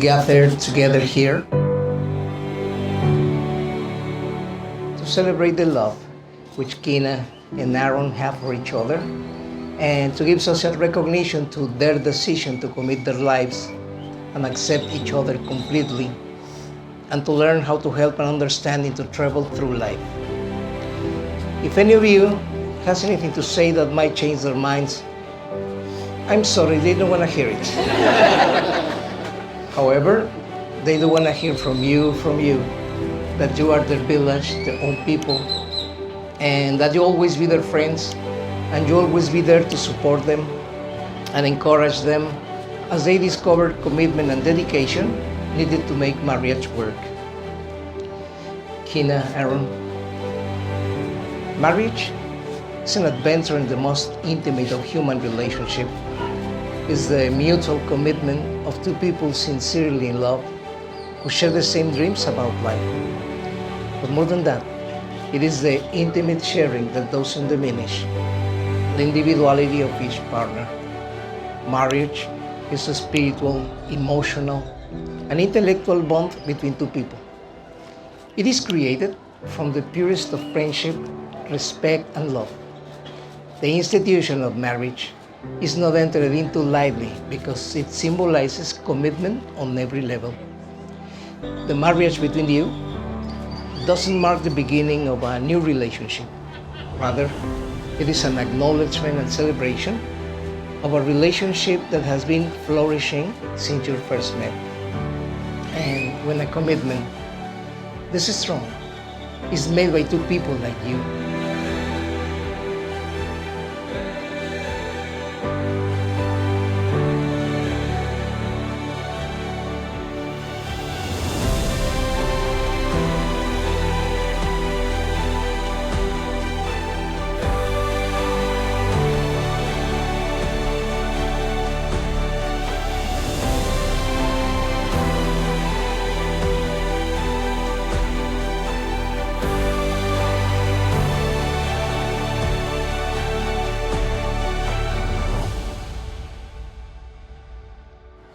gathered together here to celebrate the love which Keena and Aaron have for each other and to give social recognition to their decision to commit their lives and accept each other completely and to learn how to help and understanding to travel through life. If any of you has anything to say that might change their minds, I'm sorry, they don't want to hear it. However, they do want to hear from you, that you are their village, their own people, and that you always be their friends, and you always be there to support them and encourage them as they discover commitment and dedication needed to make marriage work. Keena, Aaron, marriage is an adventure in the most intimate of human relationships. It's the mutual commitment of two people sincerely in love who share the same dreams about life. But more than that, it is the intimate sharing that doesn't diminish the individuality of each partner. Marriage is a spiritual, emotional, and intellectual bond between two people. It is created from the purest of friendship, respect, and love. The institution of marriage is not entered into lightly because it symbolizes commitment on every level. The marriage between you doesn't mark the beginning of a new relationship. Rather, it is an acknowledgement and celebration of a relationship that has been flourishing since you first met. And when a commitment this is strong is made by two people like you,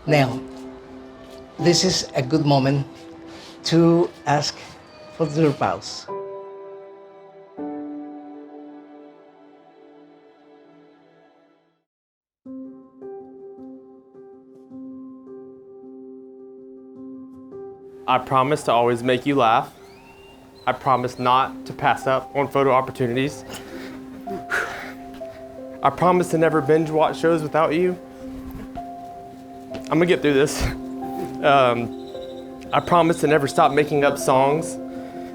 now, this is a good moment to ask for their vows. I promise to always make you laugh. I promise not to pass up on photo opportunities. I promise to never binge watch shows without you. I'm gonna get through this. I promise to never stop making up songs,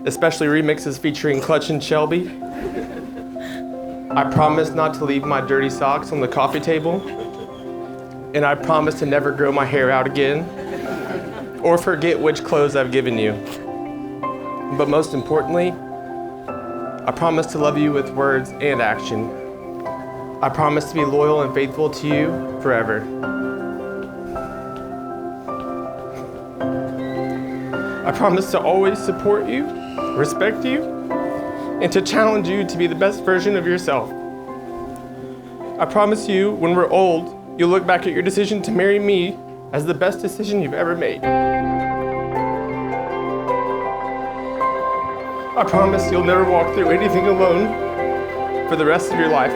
especially remixes featuring Clutch and Shelby. I promise not to leave my dirty socks on the coffee table. And I promise to never grow my hair out again or forget which clothes I've given you. But most importantly, I promise to love you with words and action. I promise to be loyal and faithful to you forever. I promise to always support you, respect you, and to challenge you to be the best version of yourself. I promise you, when we're old, you'll look back at your decision to marry me as the best decision you've ever made. I promise you'll never walk through anything alone for the rest of your life.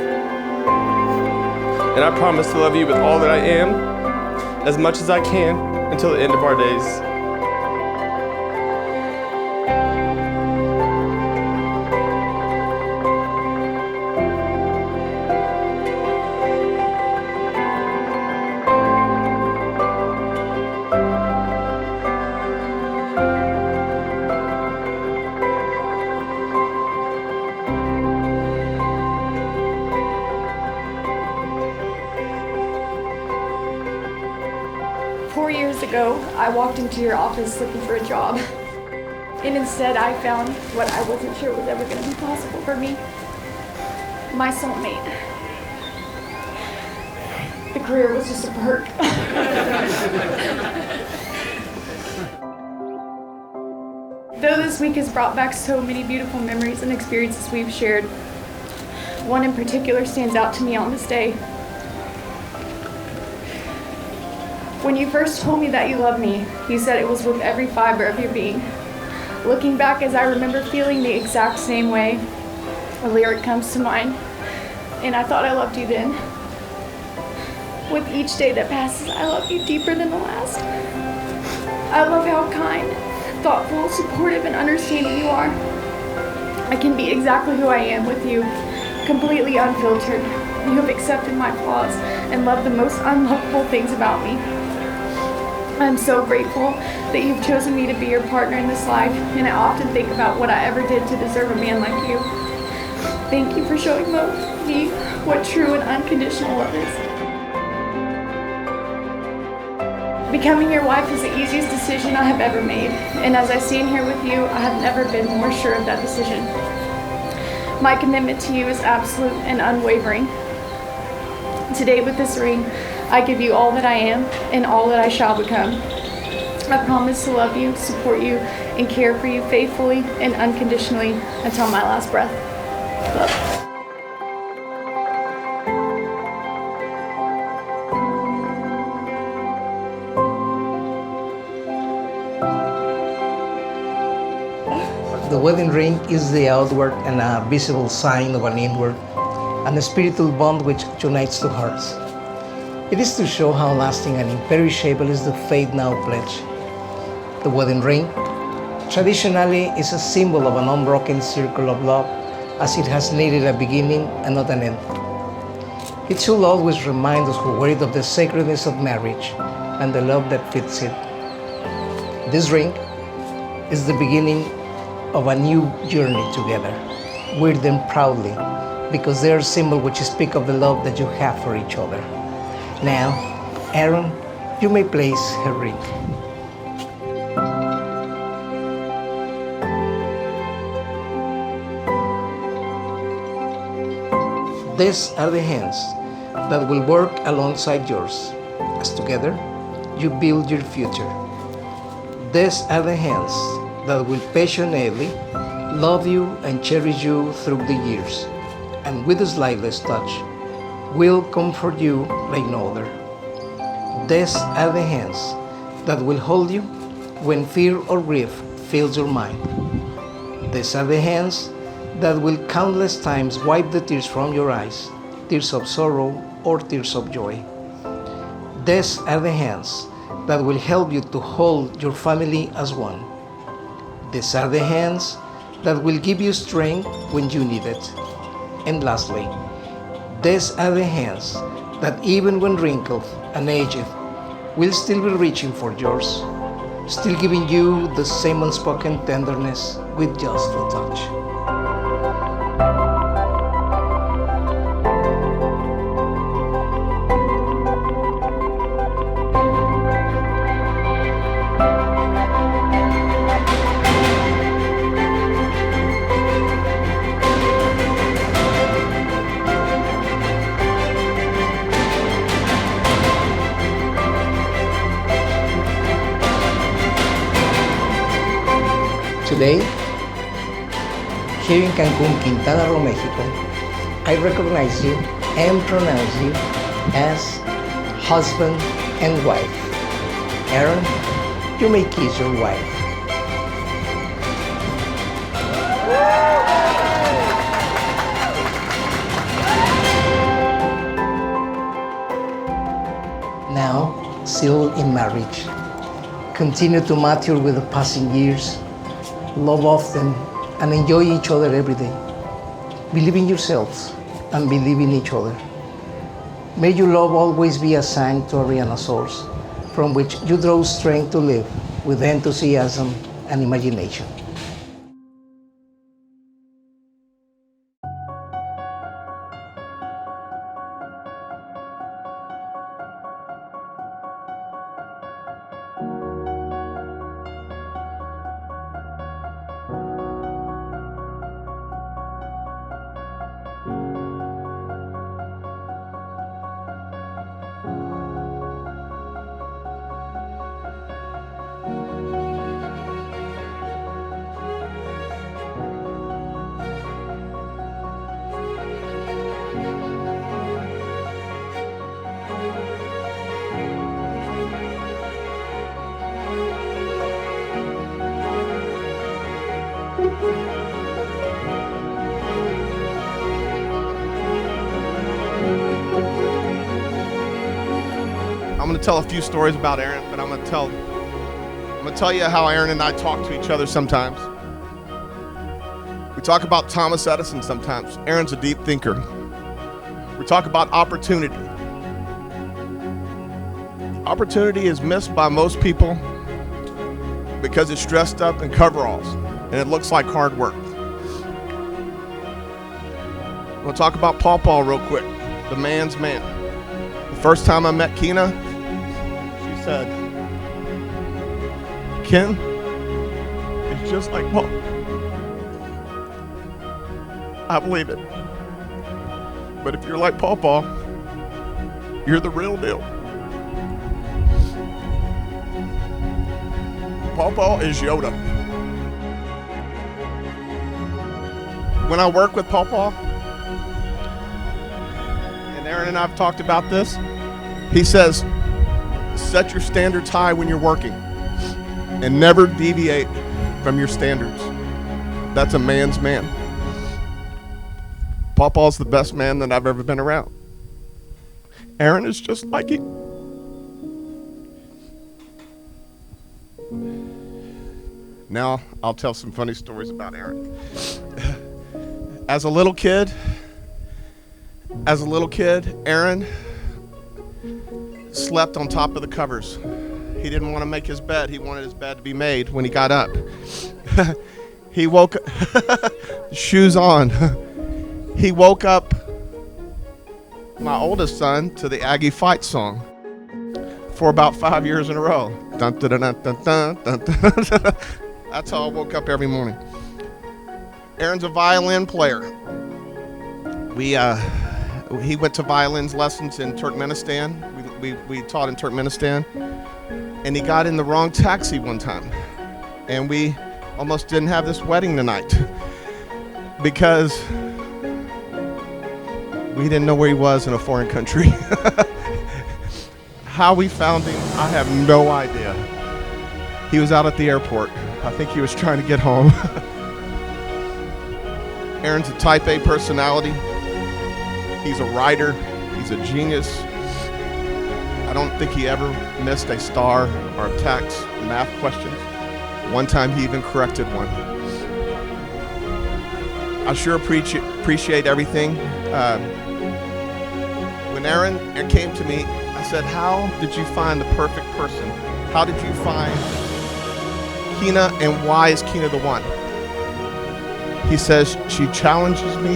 And I promise to love you with all that I am, as much as I can, until the end of our days. Ago, I walked into your office looking for a job, and instead I found what I wasn't sure was ever going to be possible for me, my soulmate. The career was just a perk. Though this week has brought back so many beautiful memories and experiences we've shared, one in particular stands out to me on this day. When you first told me that you loved me, you said it was with every fiber of your being. Looking back, as I remember feeling the exact same way, a lyric comes to mind, and I thought I loved you then. With each day that passes, I love you deeper than the last. I love how kind, thoughtful, supportive, and understanding you are. I can be exactly who I am with you, completely unfiltered. You have accepted my flaws and loved the most unlovable things about me. I'm so grateful that you've chosen me to be your partner in this life, and I often think about what I ever did to deserve a man like you. Thank you for showing me what true and unconditional love is. Becoming your wife is the easiest decision I have ever made, and as I stand here with you, I have never been more sure of that decision. My commitment to you is absolute and unwavering. Today with this ring, I give you all that I am and all that I shall become. I promise to love you, support you, and care for you faithfully and unconditionally until my last breath. Love. The wedding ring is the outward and a visible sign of an inward and a spiritual bond which unites two hearts. It is to show how lasting and imperishable is the faith now pledged. The wedding ring traditionally is a symbol of an unbroken circle of love, as it has needed a beginning and not an end. It should always remind us who worried of the sacredness of marriage and the love that fits it. This ring is the beginning of a new journey together. Wear them proudly, because they are a symbol which speak of the love that you have for each other. Now, Aaron, you may place her ring. These are the hands that will work alongside yours, as together you build your future. These are the hands that will passionately love you and cherish you through the years, and with a slightest touch, will comfort you like no other. These are the hands that will hold you when fear or grief fills your mind. These are the hands that will countless times wipe the tears from your eyes, tears of sorrow or tears of joy. These are the hands that will help you to hold your family as one. These are the hands that will give you strength when you need it. And lastly, these are the hands that even when wrinkled and aged, will still be reaching for yours, still giving you the same unspoken tenderness with just a touch. Today, here in Cancun, Quintana Roo, Mexico, I recognize you and pronounce you as husband and wife. Aaron, you may kiss your wife. Now, still in marriage, continue to mature with the passing years. Love often and enjoy each other every day. Believe in yourselves and believe in each other. May your love always be a sanctuary and a source from which you draw strength to live with enthusiasm and imagination. tell a few stories about Aaron, but I'm gonna tell you how Aaron and I talk to each other sometimes. We talk about Thomas Edison sometimes. Aaron's a deep thinker. We talk about opportunity. Opportunity is missed by most people because it's dressed up in coveralls and it looks like hard work. We'll talk about Paw Paw real quick, the man's man. The first time I met Keena, she said, Ken, it's just like Paw. I believe it. But if you're like Paw Paw, you're the real deal. Paw Paw is Yoda. When I work with Paw Paw, and Aaron and I have talked about this, he says, set your standards high when you're working and never deviate from your standards. That's a man's man. Paw Paw's the best man that I've ever been around. Aaron is just like him. Now I'll tell some funny stories about Aaron. As a little kid, Aaron slept on top of the covers. He didn't want to make his bed. He wanted his bed to be made when he got up. He woke up, shoes on. He woke up my oldest son to the Aggie Fight song for about 5 years in a row. Dun, dun, dun, dun, dun, dun, dun, dun. That's how I woke up every morning. Aaron's a violin player. He went to violin lessons in Turkmenistan. We taught in Turkmenistan. And he got in the wrong taxi one time. And we almost didn't have this wedding tonight because we didn't know where he was in a foreign country. How we found him, I have no idea. He was out at the airport. I think he was trying to get home. Aaron's a type A personality. He's a writer. He's a genius. I don't think he ever missed a star or a text, math questions. One time he even corrected one. I sure appreciate everything. When Aaron came to me, I said, how did you find the perfect person? How did you find Keena, and why is Keena the one? He says, she challenges me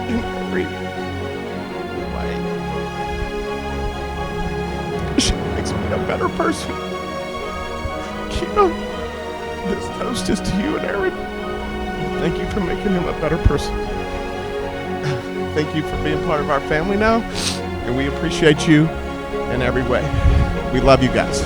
in every way. She makes me a better person. Keena, this toast is to you and Aaron. Thank you for making him a better person. Thank you for being part of our family now, and we appreciate you in every way. We love you guys.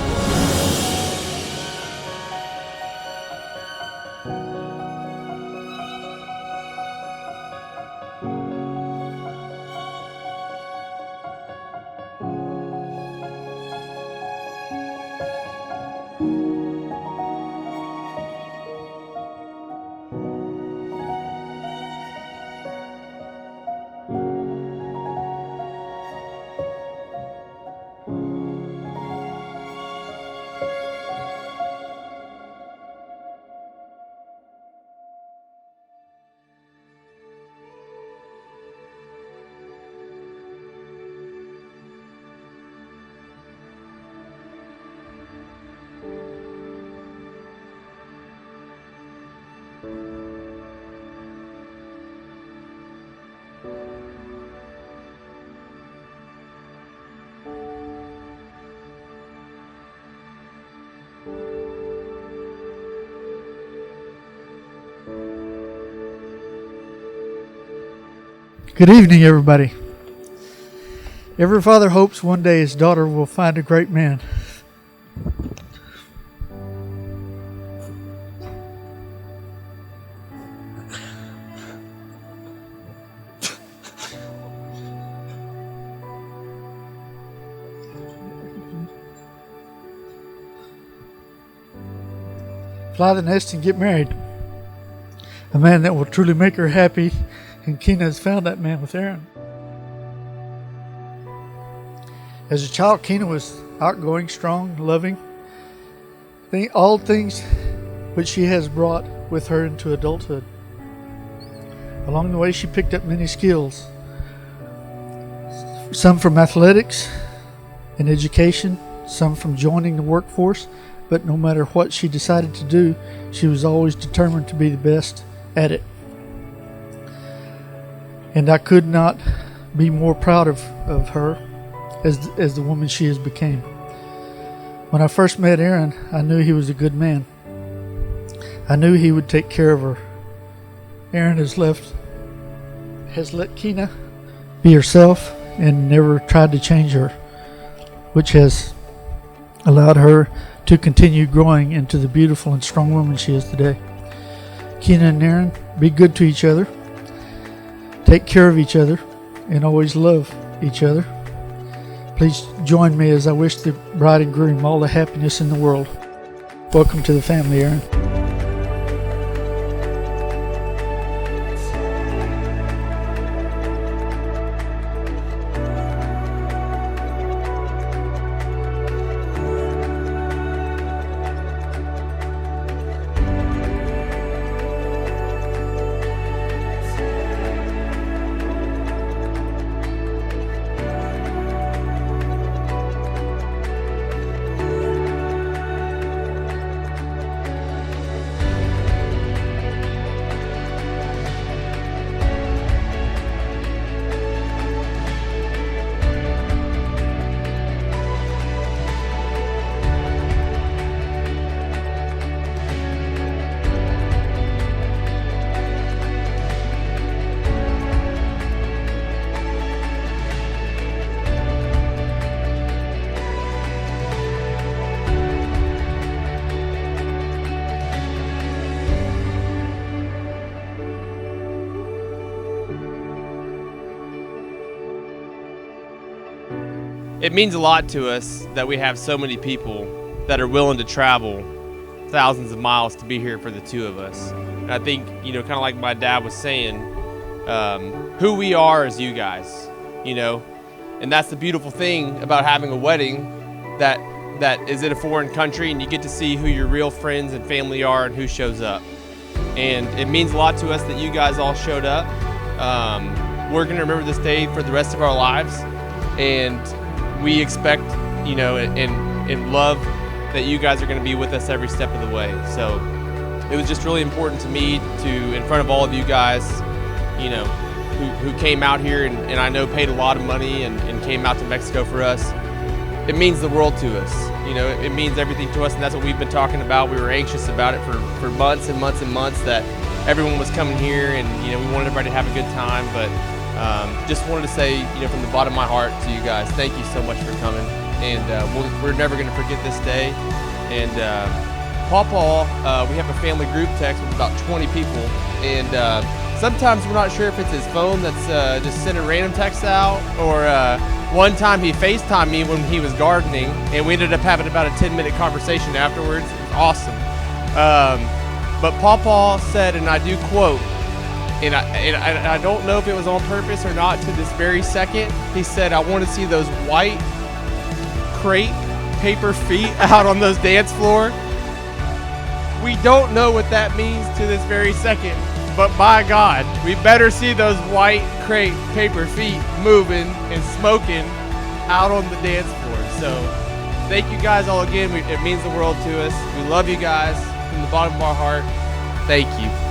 Good evening, everybody. Every father hopes one day his daughter will find a great man. Fly the nest and get married. A man that will truly make her happy. And Keena has found that man with Aaron. As a child, Keena was outgoing, strong, loving, all things which she has brought with her into adulthood. Along the way, she picked up many skills, some from athletics and education, some from joining the workforce, but no matter what she decided to do, she was always determined to be the best at it. And I could not be more proud of her as the woman she has become. When I first met Aaron, I knew he was a good man. I knew he would take care of her. Aaron has let Keena be herself and never tried to change her, which has allowed her to continue growing into the beautiful and strong woman she is today. Keena and Aaron, be good to each other, take care of each other, and always love each other. Please join me as I wish the bride and groom all the happiness in the world. Welcome to the family, Aaron. It means a lot to us that we have so many people that are willing to travel thousands of miles to be here for the two of us. And I think, kind of like my dad was saying, who we are is you guys, and that's the beautiful thing about having a wedding that is in a foreign country, and you get to see who your real friends and family are and who shows up. And it means a lot to us that you guys all showed up. We're going to remember this day for the rest of our lives, and we expect, and love that you guys are going to be with us every step of the way. So it was just really important to me to, in front of all of you guys, who came out here and I know paid a lot of money and came out to Mexico for us. It means the world to us. It means everything to us, and that's what we've been talking about. We were anxious about it for months and months and months, that everyone was coming here, and we wanted everybody to have a good time. But just wanted to say, from the bottom of my heart to you guys, thank you so much for coming. And we're never going to forget this day. And Pawpaw, we have a family group text with about 20 people, and sometimes we're not sure if it's his phone that's just sending random texts out, or one time he FaceTimed me when he was gardening, and we ended up having about a 10-minute conversation afterwards. It was awesome. But Pawpaw said, and I do quote, and I don't know if it was on purpose or not to this very second, he said, I want to see those white crepe paper feet out on those dance floor. We don't know what that means to this very second, but by God, we better see those white crepe paper feet moving and smoking out on the dance floor. So thank you guys all again. It means the world to us. We love you guys from the bottom of our heart. Thank you.